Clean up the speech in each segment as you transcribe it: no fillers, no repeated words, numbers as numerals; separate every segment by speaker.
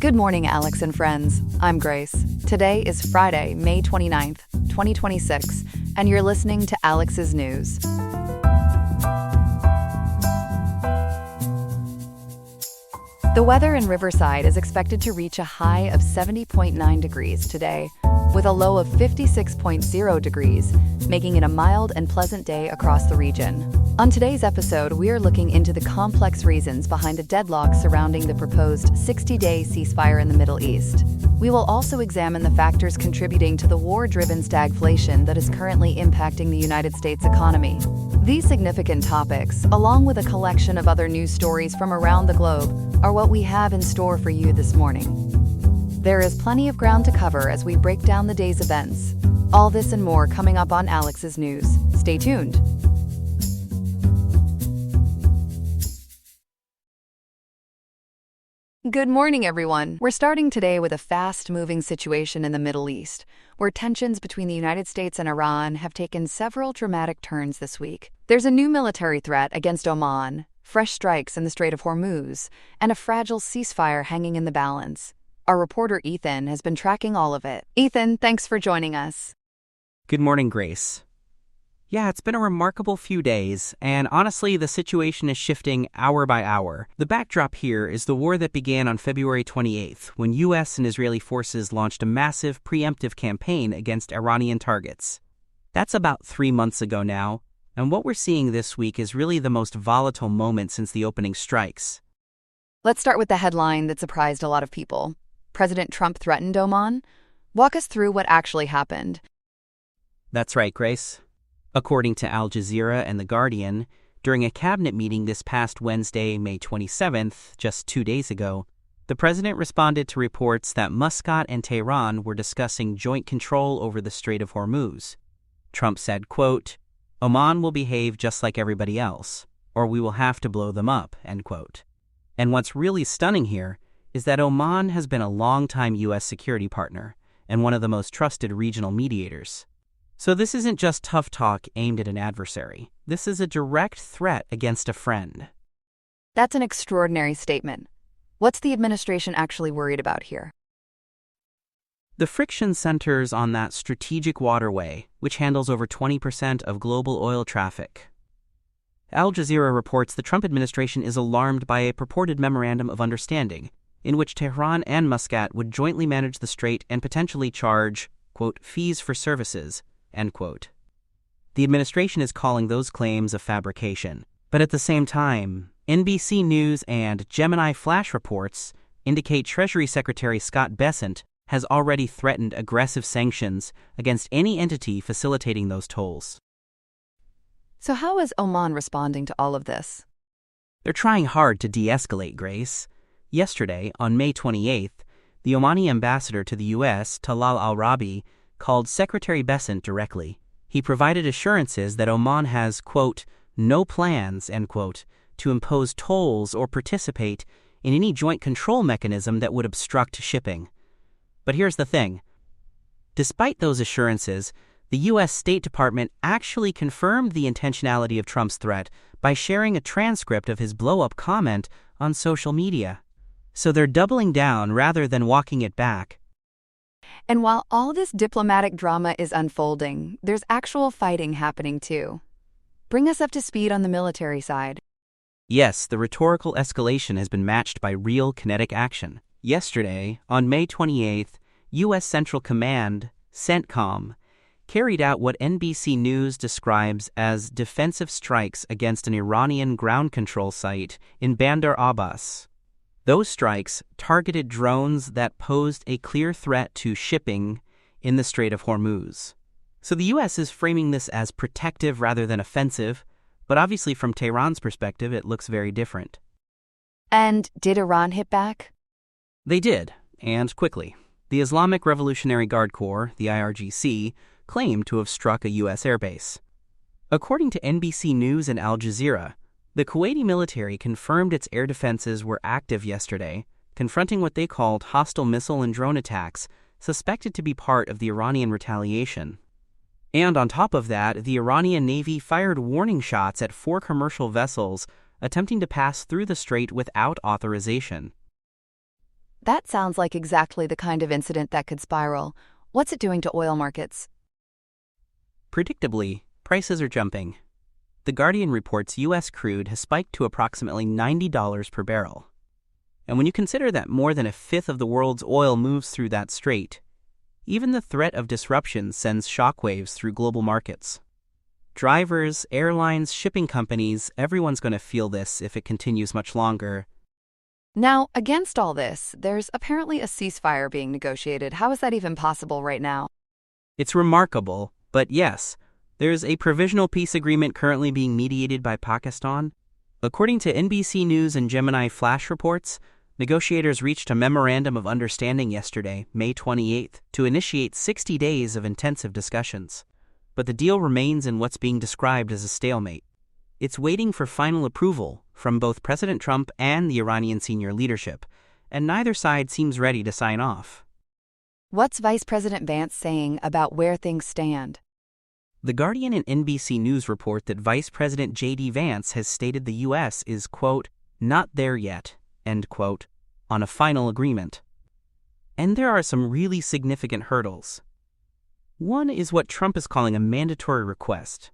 Speaker 1: Good morning, Alex and friends. I'm Grace. Today is Friday, May 29th, 2026, and you're listening to Alex's News. The weather in Riverside is expected to reach a high of 70.9 degrees today, with a low of 56.0 degrees, making it a mild and pleasant day across the region. On today's episode, we are looking into the complex reasons behind a deadlock surrounding the proposed 60-day ceasefire in the Middle East. We will also examine the factors contributing to the war-driven stagflation that is currently impacting the United States economy. These significant topics, along with a collection of other news stories from around the globe, are what we have in store for you this morning. There is plenty of ground to cover as we break down the day's events. All this and more coming up on Alex's News. Stay tuned. Good morning, everyone. We're starting today with a fast-moving situation in the Middle East, where tensions between the United States and Iran have taken several dramatic turns this week. There's a new military threat against Oman, fresh strikes in the Strait of Hormuz, and a fragile ceasefire hanging in the balance. Our reporter Ethan has been tracking all of it. Ethan, thanks for joining us.
Speaker 2: Good morning, Grace. Yeah, it's been a remarkable few days, and honestly, the situation is shifting hour by hour. The backdrop here is the war that began on February 28th, when U.S. and Israeli forces launched a massive preemptive campaign against Iranian targets. That's about 3 months ago now, and what we're seeing this week is really the most volatile moment since the opening strikes.
Speaker 1: Let's start with the headline that surprised a lot of people. President Trump threatened Oman? Walk us through what actually happened.
Speaker 2: That's right, Grace. According to Al Jazeera and The Guardian, during a cabinet meeting this past Wednesday, May 27th, just 2 days ago, the president responded to reports that Muscat and Tehran were discussing joint control over the Strait of Hormuz. Trump said, quote, "Oman will behave just like everybody else, or we will have to blow them up," end quote. And what's really stunning here is that Oman has been a longtime U.S. security partner and one of the most trusted regional mediators. So this isn't just tough talk aimed at an adversary. This is a direct threat against a friend.
Speaker 1: That's an extraordinary statement. What's the administration actually worried about here?
Speaker 2: The friction centers on that strategic waterway, which handles over 20% of global oil traffic. Al Jazeera reports the Trump administration is alarmed by a purported memorandum of understanding in which Tehran and Muscat would jointly manage the strait and potentially charge, quote, fees for services, end quote. The administration is calling those claims a fabrication. But at the same time, NBC News and Gemini flash reports indicate Treasury Secretary Scott Bessent has already threatened aggressive sanctions against any entity facilitating those tolls.
Speaker 1: So how is Oman responding to all of this?
Speaker 2: They're trying hard to de-escalate, Grace. Yesterday, on May 28th, the Omani ambassador to the U.S., Talal al-Rabi, called Secretary Bessent directly. He provided assurances that Oman has, quote, no plans, end quote, to impose tolls or participate in any joint control mechanism that would obstruct shipping. But here's the thing. Despite those assurances, the U.S. State Department actually confirmed the intentionality of Trump's threat by sharing a transcript of his blow-up comment on social media. So they're doubling down rather than walking it back.
Speaker 1: And while all this diplomatic drama is unfolding, there's actual fighting happening too. Bring us up to speed on the military side.
Speaker 2: Yes, the rhetorical escalation has been matched by real kinetic action. Yesterday, on May 28th, U.S. Central Command, CENTCOM, carried out what NBC News describes as defensive strikes against an Iranian ground control site in Bandar Abbas. Those strikes targeted drones that posed a clear threat to shipping in the Strait of Hormuz. So the U.S. is framing this as protective rather than offensive, but obviously from Tehran's perspective, it looks very different.
Speaker 1: And did Iran hit back?
Speaker 2: They did, and quickly. The Islamic Revolutionary Guard Corps, the IRGC, claimed to have struck a U.S. airbase. According to NBC News and Al Jazeera, the Kuwaiti military confirmed its air defenses were active yesterday, confronting what they called hostile missile and drone attacks suspected to be part of the Iranian retaliation. And on top of that, the Iranian Navy fired warning shots at 4 commercial vessels attempting to pass through the strait without authorization.
Speaker 1: That sounds like exactly the kind of incident that could spiral. What's it doing to oil markets?
Speaker 2: Predictably, prices are jumping. The Guardian reports U.S. crude has spiked to approximately $90 per barrel. And when you consider that more than a fifth of the world's oil moves through that strait, even the threat of disruption sends shockwaves through global markets. Drivers, airlines, shipping companies, everyone's going to feel this if it continues much longer.
Speaker 1: Now, against all this, there's apparently a ceasefire being negotiated. How is that even possible right now?
Speaker 2: It's remarkable, but yes, there's a provisional peace agreement currently being mediated by Pakistan. According to NBC News and Gemini flash reports, negotiators reached a memorandum of understanding yesterday, May 28th, to initiate 60 days of intensive discussions. But the deal remains in what's being described as a stalemate. It's waiting for final approval from both President Trump and the Iranian senior leadership, and neither side seems ready to sign off.
Speaker 1: What's Vice President Vance saying about where things stand?
Speaker 2: The Guardian and NBC News report that Vice President J.D. Vance has stated the U.S. is, quote, not there yet, end quote, on a final agreement. And there are some really significant hurdles. One is what Trump is calling a mandatory request,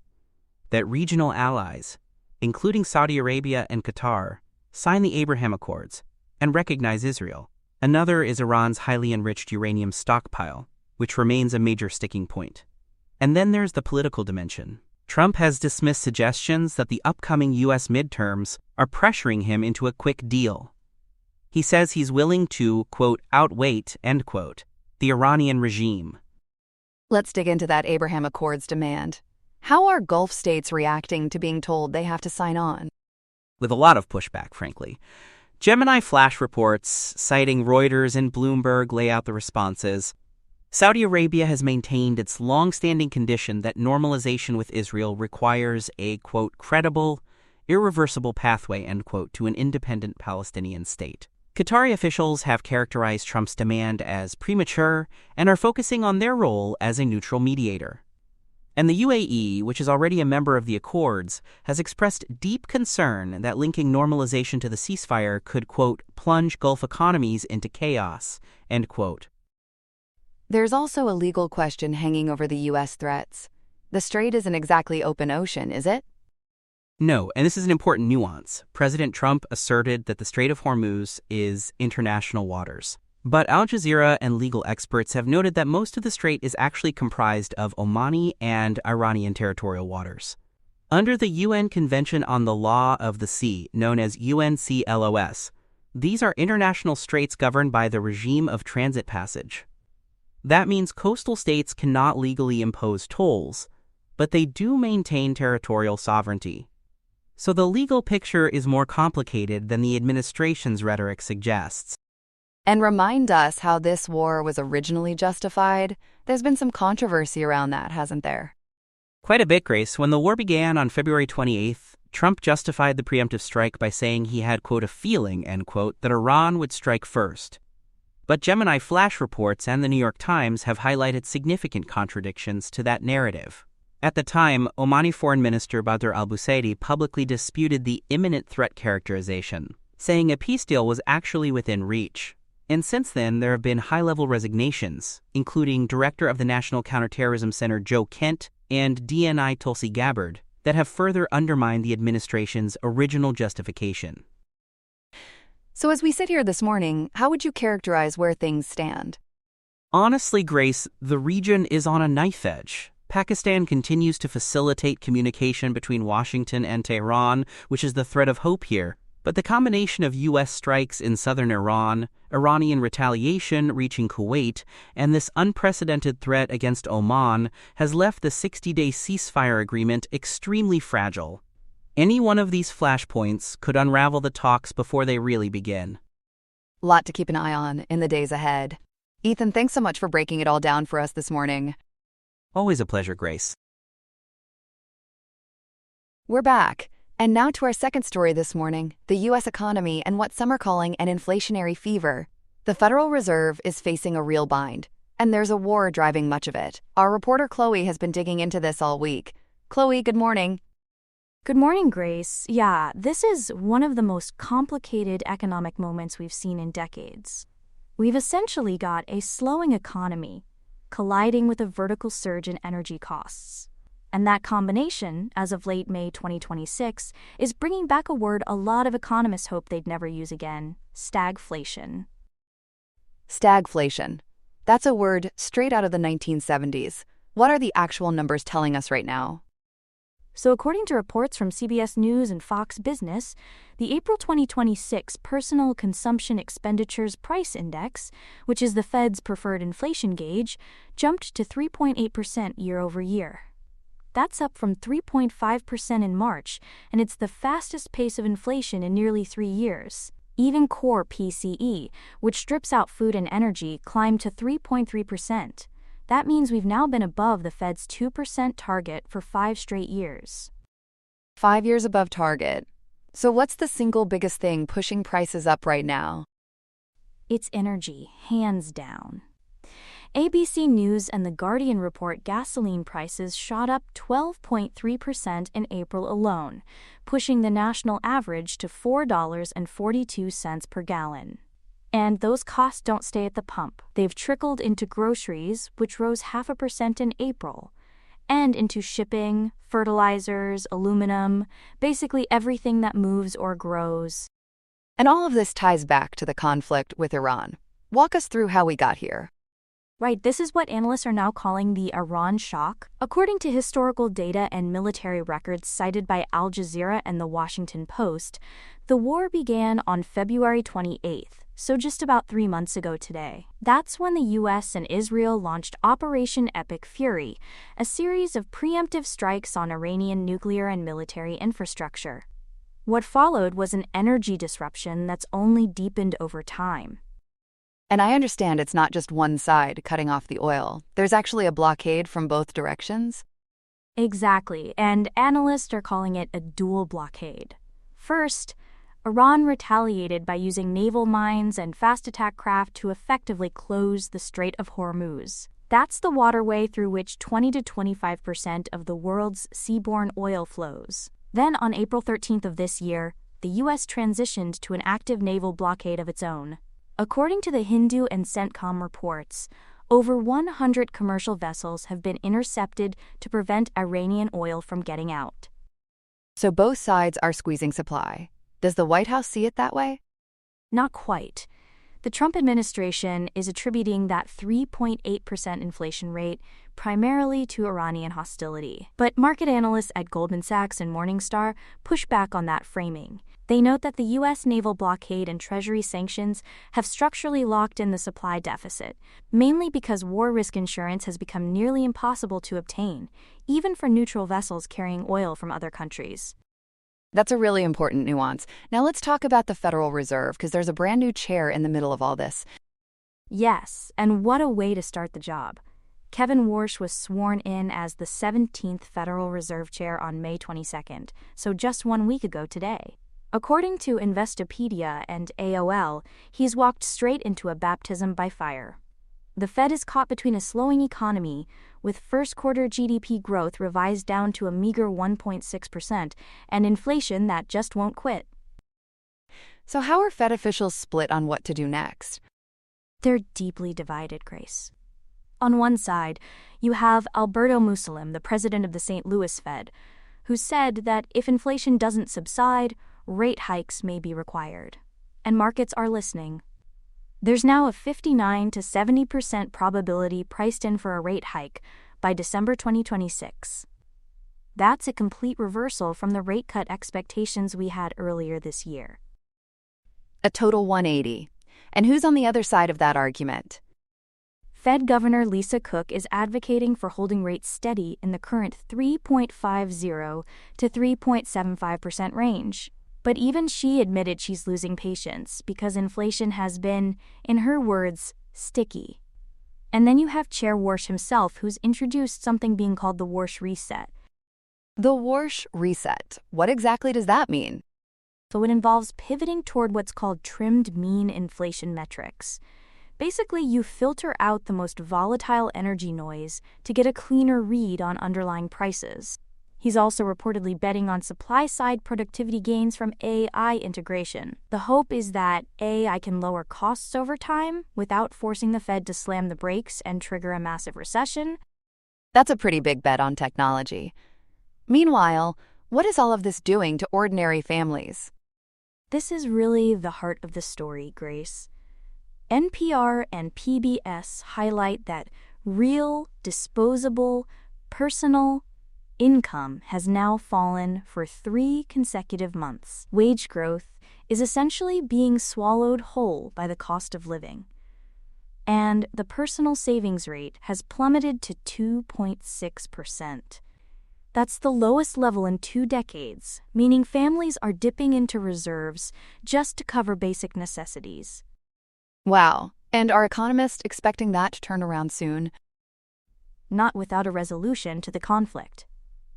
Speaker 2: that regional allies, including Saudi Arabia and Qatar, sign the Abraham Accords and recognize Israel. Another is Iran's highly enriched uranium stockpile, which remains a major sticking point. And then there's the political dimension. Trump has dismissed suggestions that the upcoming U.S. midterms are pressuring him into a quick deal. He says he's willing to, quote, outweight, end quote, the Iranian regime.
Speaker 1: Let's dig into that Abraham Accords demand. How are Gulf states reacting to being told they have to sign on?
Speaker 2: With a lot of pushback, frankly. Gemini flash reports, citing Reuters and Bloomberg, lay out the responses. Saudi Arabia has maintained its long-standing condition that normalization with Israel requires a, quote, credible, irreversible pathway, end quote, to an independent Palestinian state. Qatari officials have characterized Trump's demand as premature and are focusing on their role as a neutral mediator. And the UAE, which is already a member of the Accords, has expressed deep concern that linking normalization to the ceasefire could, quote, plunge Gulf economies into chaos, end quote.
Speaker 1: There's also a legal question hanging over the U.S. threats. The strait isn't exactly open ocean, is it?
Speaker 2: No, and this is an important nuance. President Trump asserted that the Strait of Hormuz is international waters. But Al Jazeera and legal experts have noted that most of the strait is actually comprised of Omani and Iranian territorial waters. Under the UN Convention on the Law of the Sea, known as UNCLOS, these are international straits governed by the regime of transit passage. That means coastal states cannot legally impose tolls, but they do maintain territorial sovereignty. So the legal picture is more complicated than the administration's rhetoric suggests.
Speaker 1: And remind us how this war was originally justified. There's been some controversy around that, hasn't there?
Speaker 2: Quite a bit, Grace. When the war began on February 28th, Trump justified the preemptive strike by saying he had, quote, a feeling, end quote, that Iran would strike first. But Gemini flash reports and the New York Times have highlighted significant contradictions to that narrative. At the time, Omani Foreign Minister Badr al-Busaidi publicly disputed the imminent threat characterization, saying a peace deal was actually within reach. And since then, there have been high-level resignations, including Director of the National Counterterrorism Center Joe Kent and DNI Tulsi Gabbard, that have further undermined the administration's original justification.
Speaker 1: So as we sit here this morning, how would you characterize where things stand?
Speaker 2: Honestly, Grace, the region is on a knife edge. Pakistan continues to facilitate communication between Washington and Tehran, which is the thread of hope here. But the combination of U.S. strikes in southern Iran, Iranian retaliation reaching Kuwait, and this unprecedented threat against Oman has left the 60-day ceasefire agreement extremely fragile. Any one of these flashpoints could unravel the talks before they really begin.
Speaker 1: A lot to keep an eye on in the days ahead. Ethan, thanks so much for breaking it all down for us this morning.
Speaker 2: Always a pleasure, Grace.
Speaker 1: We're back. And now to our second story this morning, the U.S. economy and what some are calling an inflationary fever. The Federal Reserve is facing a real bind, and there's a war driving much of it. Our reporter Chloe has been digging into this all week. Chloe, good morning.
Speaker 3: Good morning, Grace. Yeah, this is one of the most complicated economic moments we've seen in decades. We've essentially got a slowing economy colliding with a vertical surge in energy costs. And that combination, as of late May 2026, is bringing back a word a lot of economists hope they'd never use again: stagflation.
Speaker 1: Stagflation. That's a word straight out of the 1970s. What are the actual numbers telling us right now?
Speaker 3: So according to reports from CBS News and Fox Business, the April 2026 Personal Consumption Expenditures Price Index, which is the Fed's preferred inflation gauge, jumped to 3.8% year over year. That's up from 3.5% in March, and it's the fastest pace of inflation in nearly 3 years. Even core PCE, which strips out food and energy, climbed to 3.3%. That means we've now been above the Fed's 2% target for 5 straight years.
Speaker 1: 5 years above target. So what's the single biggest thing pushing prices up right now?
Speaker 3: It's energy, hands down. ABC News and The Guardian report gasoline prices shot up 12.3% in April alone, pushing the national average to $4.42 per gallon. And those costs don't stay at the pump. They've trickled into groceries, which rose 0.5% in April, and into shipping, fertilizers, aluminum, basically everything that moves or grows.
Speaker 1: And all of this ties back to the conflict with Iran. Walk us through how we got here.
Speaker 3: Right, this is what analysts are now calling the Iran shock. According to historical data and military records cited by Al Jazeera and the Washington Post, the war began on February 28th, so just about 3 months ago today. That's when the US and Israel launched Operation Epic Fury, a series of preemptive strikes on Iranian nuclear and military infrastructure. What followed was an energy disruption that's only deepened over time.
Speaker 1: And I understand it's not just one side cutting off the oil. There's actually a blockade from both directions?
Speaker 3: Exactly, and analysts are calling it a dual blockade. First, Iran retaliated by using naval mines and fast attack craft to effectively close the Strait of Hormuz. That's the waterway through which 20 to 25% of the world's seaborne oil flows. Then on April 13th of this year, the U.S. transitioned to an active naval blockade of its own. According to the Hindu and CENTCOM reports, over 100 commercial vessels have been intercepted to prevent Iranian oil from getting out.
Speaker 1: So both sides are squeezing supply. Does the White House see it that way?
Speaker 3: Not quite. The Trump administration is attributing that 3.8% inflation rate primarily to Iranian hostility. But market analysts at Goldman Sachs and Morningstar push back on that framing. They note that the U.S. naval blockade and Treasury sanctions have structurally locked in the supply deficit, mainly because war risk insurance has become nearly impossible to obtain, even for neutral vessels carrying oil from other countries.
Speaker 1: That's a really important nuance. Now let's talk about the Federal Reserve, because there's a brand new chair in the middle of all this.
Speaker 3: Yes, and what a way to start the job. Kevin Warsh was sworn in as the 17th Federal Reserve Chair on May 22nd, so just 1 week ago today. According to Investopedia and AOL, he's walked straight into a baptism by fire. The Fed is caught between a slowing economy, with first-quarter GDP growth revised down to a meager 1.6%, and inflation that just won't quit.
Speaker 1: So how are Fed officials split on what to do next?
Speaker 3: They're deeply divided, Grace. On one side, you have Alberto Musalem, the president of the St. Louis Fed, who said that if inflation doesn't subside, rate hikes may be required. And markets are listening. There's now a 59 to 70% probability priced in for a rate hike by December 2026. That's a complete reversal from the rate cut expectations we had earlier this year.
Speaker 1: A total 180. And who's on the other side of that argument?
Speaker 3: Fed Governor Lisa Cook is advocating for holding rates steady in the current 3.50 to 3.75% range. But even she admitted she's losing patience because inflation has been, in her words, sticky. And then you have Chair Warsh himself, who's introduced something being called the Warsh Reset.
Speaker 1: The Warsh Reset. What exactly does that mean?
Speaker 3: So it involves pivoting toward what's called trimmed mean inflation metrics. Basically, you filter out the most volatile energy noise to get a cleaner read on underlying prices. He's also reportedly betting on supply-side productivity gains from AI integration. The hope is that AI can lower costs over time without forcing the Fed to slam the brakes and trigger a massive recession.
Speaker 1: That's a pretty big bet on technology. Meanwhile, what is all of this doing to ordinary families?
Speaker 3: This is really the heart of the story, Grace. NPR and PBS highlight that real, disposable, personal income has now fallen for 3 consecutive months. Wage growth is essentially being swallowed whole by the cost of living. And the personal savings rate has plummeted to 2.6%. That's the lowest level in 2 decades, meaning families are dipping into reserves just to cover basic necessities.
Speaker 1: Wow. And are economists expecting that to turn around soon?
Speaker 3: Not without a resolution to the conflict.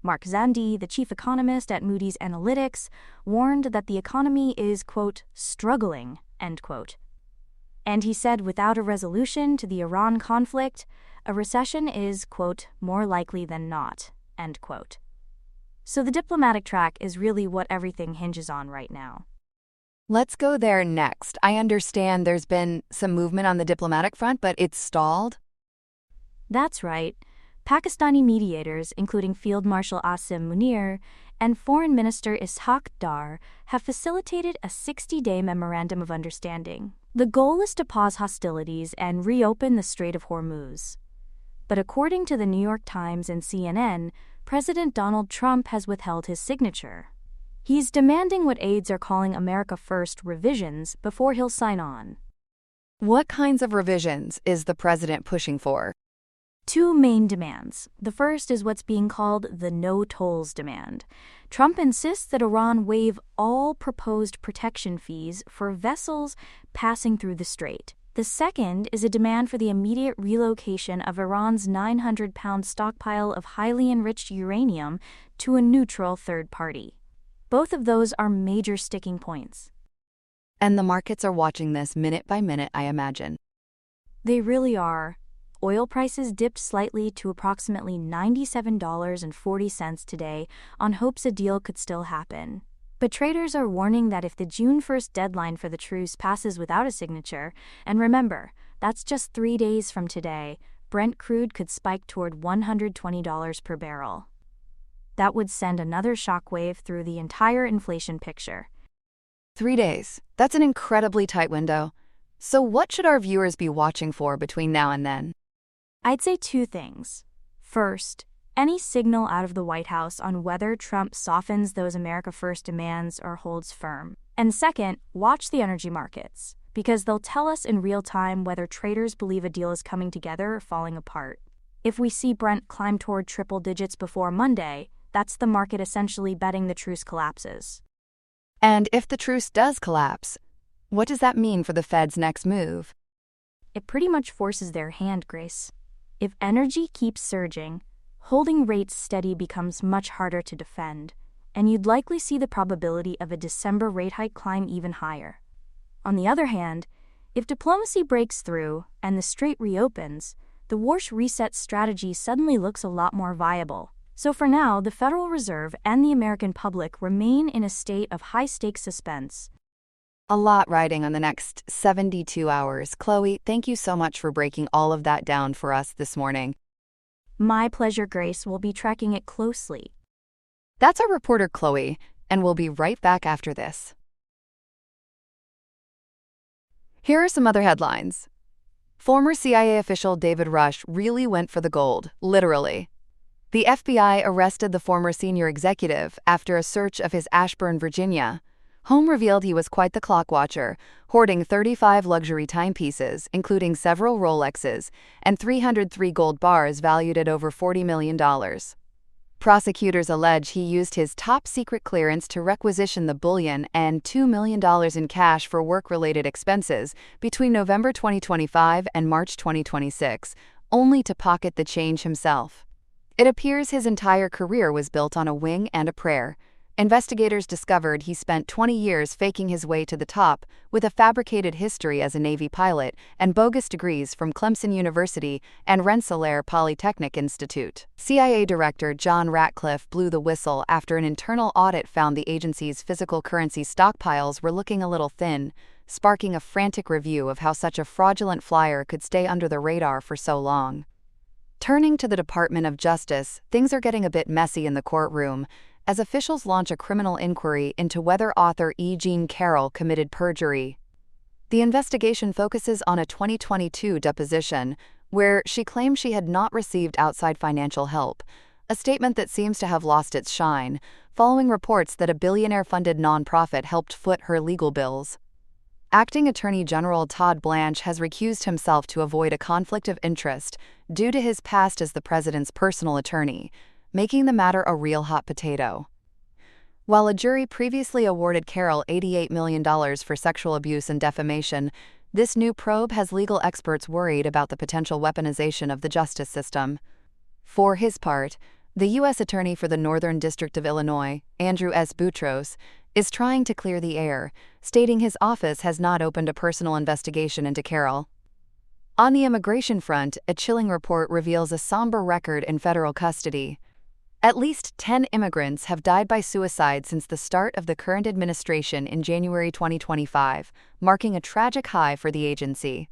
Speaker 3: Mark Zandi, the chief economist at Moody's Analytics, warned that the economy is, quote, struggling, end quote. And he said without a resolution to the Iran conflict, a recession is, quote, more likely than not, end quote. So the diplomatic track is really what everything hinges on right now.
Speaker 1: Let's go there next. I understand there's been some movement on the diplomatic front, but it's stalled?
Speaker 3: That's right. Pakistani mediators, including Field Marshal Asim Munir and Foreign Minister Ishaq Dar, have facilitated a 60-day memorandum of understanding. The goal is to pause hostilities and reopen the Strait of Hormuz. But according to the New York Times and CNN, President Donald Trump has withheld his signature. He's demanding what aides are calling America First revisions before he'll sign on.
Speaker 1: What kinds of revisions is the president pushing for?
Speaker 3: 2 main demands. The first is what's being called the no tolls demand. Trump insists that Iran waive all proposed protection fees for vessels passing through the strait. The second is a demand for the immediate relocation of Iran's 900-pound stockpile of highly enriched uranium to a neutral third party. Both of those are major sticking points.
Speaker 1: And the markets are watching this minute by minute, I imagine.
Speaker 3: They really are. Oil prices dipped slightly to approximately $97.40 today on hopes a deal could still happen. But traders are warning that if the June 1st deadline for the truce passes without a signature, and remember, that's just 3 days from today, Brent crude could spike toward $120 per barrel. That would send another shockwave through the entire inflation picture.
Speaker 1: 3 days. That's an incredibly tight window. So what should our viewers be watching for between now and then?
Speaker 3: I'd say 2 things. First, any signal out of the White House on whether Trump softens those America First demands or holds firm. And second, watch the energy markets, because they'll tell us in real time whether traders believe a deal is coming together or falling apart. If we see Brent climb toward triple digits before Monday, that's the market essentially betting the truce collapses.
Speaker 1: And if the truce does collapse, what does that mean for the Fed's next move?
Speaker 3: It pretty much forces their hand, Grace. If energy keeps surging, holding rates steady becomes much harder to defend, and you'd likely see the probability of a December rate hike climb even higher. On the other hand, if diplomacy breaks through and the strait reopens, the Warsh reset strategy suddenly looks a lot more viable. So for now, the Federal Reserve and the American public remain in a state of high-stakes suspense.
Speaker 1: A lot riding on the next 72 hours. Chloe, thank you so much for breaking all of that down for us this morning.
Speaker 3: My pleasure, Grace. We'll be tracking it closely.
Speaker 1: That's our reporter, Chloe, and we'll be right back after this. Here are some other headlines. Former CIA official David Rush really went for the gold, literally. The FBI arrested the former senior executive after a search of his Ashburn, Virginia home revealed he was quite the clock watcher, hoarding 35 luxury timepieces, including several Rolexes, and 303 gold bars valued at over $40 million. Prosecutors allege he used his top-secret clearance to requisition the bullion and $2 million in cash for work-related expenses between November 2025 and March 2026, only to pocket the change himself. It appears his entire career was built on a wing and a prayer, Investigators discovered he spent 20 years faking his way to the top with a fabricated history as a Navy pilot and bogus degrees from Clemson University and Rensselaer Polytechnic Institute. CIA Director John Ratcliffe blew the whistle after an internal audit found the agency's physical currency stockpiles were looking a little thin, sparking a frantic review of how such a fraudulent flyer could stay under the radar for so long. Turning to the Department of Justice, things are getting a bit messy in the courtroom as officials launch a criminal inquiry into whether author E. Jean Carroll committed perjury. The investigation focuses on a 2022 deposition where she claimed she had not received outside financial help, a statement that seems to have lost its shine, following reports that a billionaire-funded nonprofit helped foot her legal bills. Acting Attorney General Todd Blanche has recused himself to avoid a conflict of interest due to his past as the president's personal attorney, making the matter a real hot potato. While a jury previously awarded Carroll $88 million for sexual abuse and defamation, this new probe has legal experts worried about the potential weaponization of the justice system. For his part, the U.S. Attorney for the Northern District of Illinois, Andrew S. Boutros, is trying to clear the air, stating his office has not opened a personal investigation into Carroll. On the immigration front, a chilling report reveals a somber record in federal custody. At least 10 immigrants have died by suicide since the start of the current administration in January 2025, marking a tragic high for the agency.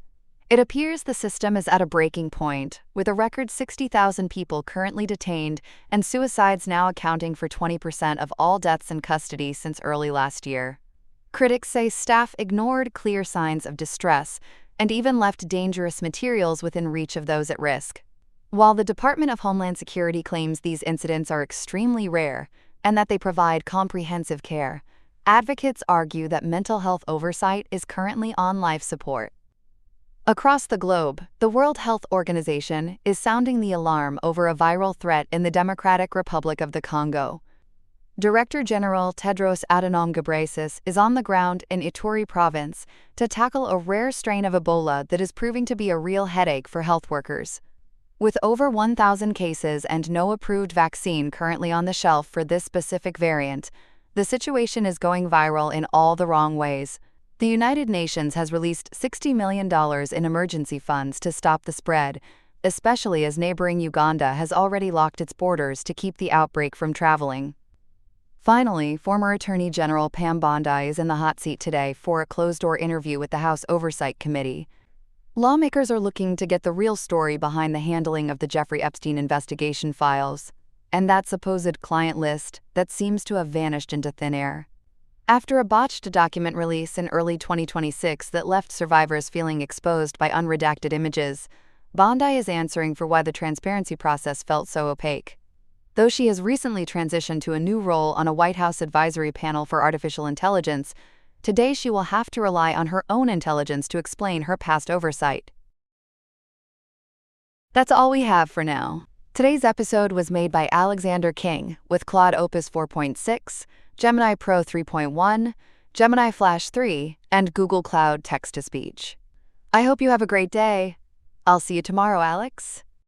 Speaker 1: It appears the system is at a breaking point, with a record 60,000 people currently detained and suicides now accounting for 20% of all deaths in custody since early last year. Critics say staff ignored clear signs of distress and even left dangerous materials within reach of those at risk. While the Department of Homeland Security claims these incidents are extremely rare and that they provide comprehensive care, advocates argue that mental health oversight is currently on life support. Across the globe, the World Health Organization is sounding the alarm over a viral threat in the Democratic Republic of the Congo. Director General Tedros Adhanom Ghebreyesus is on the ground in Ituri province to tackle a rare strain of Ebola that is proving to be a real headache for health workers. With over 1,000 cases and no approved vaccine currently on the shelf for this specific variant, the situation is going viral in all the wrong ways. The United Nations has released $60 million in emergency funds to stop the spread, especially as neighboring Uganda has already locked its borders to keep the outbreak from traveling. Finally, former Attorney General Pam Bondi is in the hot seat today for a closed-door interview with the House Oversight Committee. Lawmakers are looking to get the real story behind the handling of the Jeffrey Epstein investigation files, and that supposed client list that seems to have vanished into thin air. After a botched document release in early 2026 that left survivors feeling exposed by unredacted images, Bondi is answering for why the transparency process felt so opaque. Though she has recently transitioned to a new role on a White House advisory panel for artificial intelligence, today she will have to rely on her own intelligence to explain her past oversight. That's all we have for now. Today's episode was made by Alexander King with Claude Opus 4.6, Gemini Pro 3.1, Gemini Flash 3, and Google Cloud Text-to-Speech. I hope you have a great day. I'll see you tomorrow, Alex.